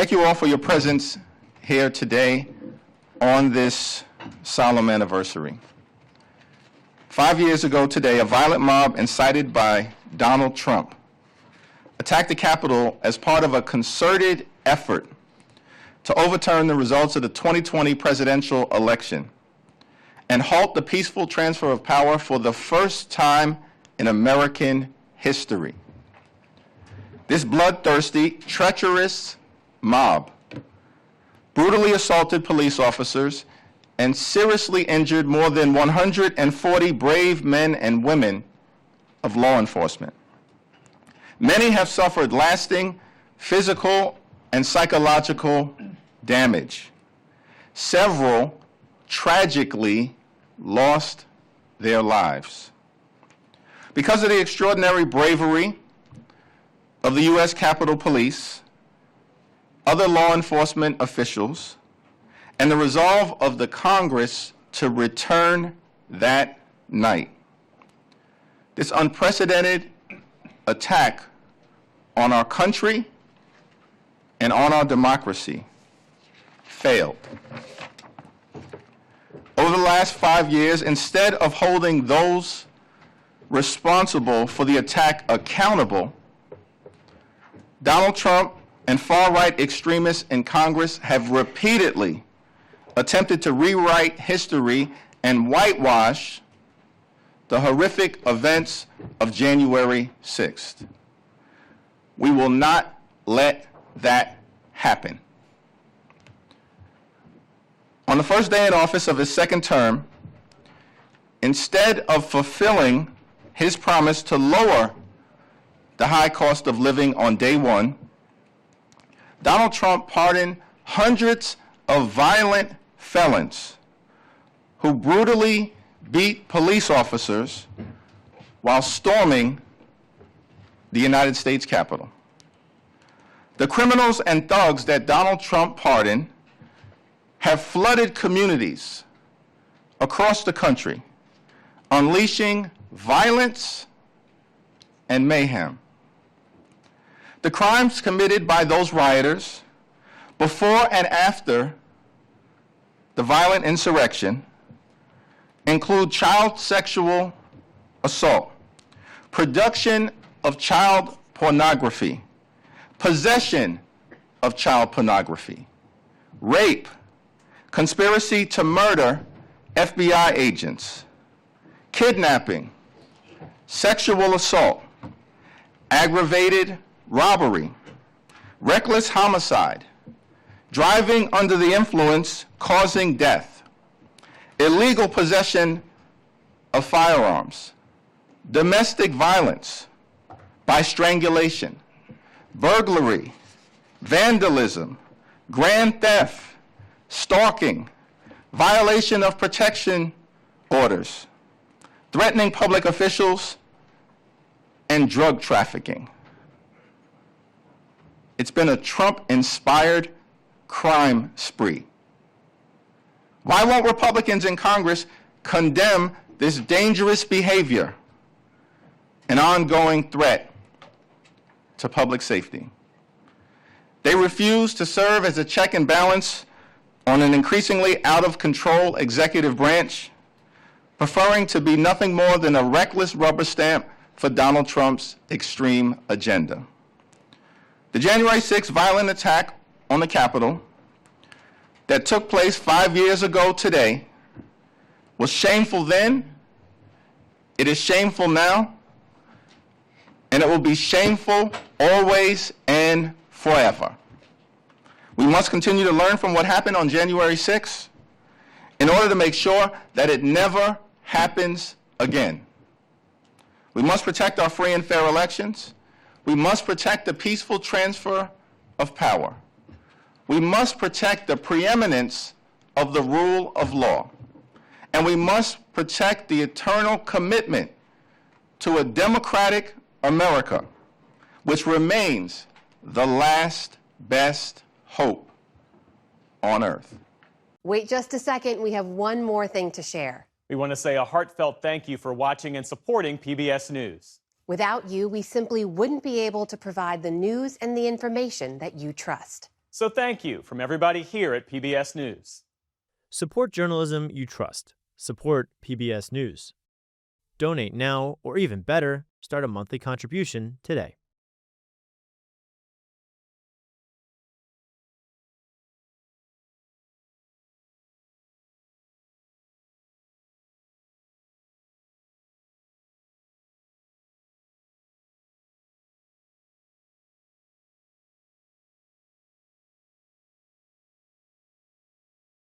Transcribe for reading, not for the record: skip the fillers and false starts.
Thank you all for your presence here today on this solemn anniversary. 5 years ago today, a violent mob incited by Donald Trump attacked the Capitol as part of a concerted effort to overturn the results of the 2020 presidential election and halt the peaceful transfer of power for the first time in American history. This bloodthirsty, treacherous mob brutally assaulted police officers and seriously injured more than 140 brave men and women of law enforcement. Many have suffered lasting physical and psychological damage. Several tragically lost their lives. Because of the extraordinary bravery of the U.S. Capitol Police, other law enforcement officials, and the resolve of the Congress to return that night, this unprecedented attack on our country and on our democracy failed. Over the last 5 years, instead of holding those responsible for the attack accountable, Donald Trump and far-right extremists in Congress have repeatedly attempted to rewrite history and whitewash the horrific events of January 6th. We will not let that happen. On the first day in office of his second term, instead of fulfilling his promise to lower the high cost of living on day one, Donald Trump pardoned hundreds of violent felons who brutally beat police officers while storming the United States Capitol. The criminals and thugs that Donald Trump pardoned have flooded communities across the country, unleashing violence and mayhem. The crimes committed by those rioters before and after the violent insurrection include child sexual assault, production of child pornography, possession of child pornography, rape, conspiracy to murder FBI agents, kidnapping, sexual assault, aggravated robbery, reckless homicide, driving under the influence causing death, illegal possession of firearms, domestic violence by strangulation, burglary, vandalism, grand theft, stalking, violation of protection orders, threatening public officials, and drug trafficking. It's been a Trump-inspired crime spree. Why won't Republicans in Congress condemn this dangerous behavior, an ongoing threat to public safety? They refuse to serve as a check and balance on an increasingly out-of-control executive branch, preferring to be nothing more than a reckless rubber stamp for Donald Trump's extreme agenda. The January 6th violent attack on the Capitol that took place 5 years ago today was shameful then, it is shameful now, and it will be shameful always and forever. We must continue to learn from what happened on January 6th in order to make sure that it never happens again. We must protect our free and fair elections. We must protect the peaceful transfer of power. We must protect the preeminence of the rule of law. And we must protect the eternal commitment to a democratic America, which remains the last best hope on earth. Wait just a second. We have one more thing to share. We want to say a heartfelt thank you for watching and supporting PBS News. Without you, we simply wouldn't be able to provide the news and the information that you trust. So thank you from everybody here at PBS News. Support journalism you trust. Support PBS News. Donate now, or even better, start a monthly contribution today.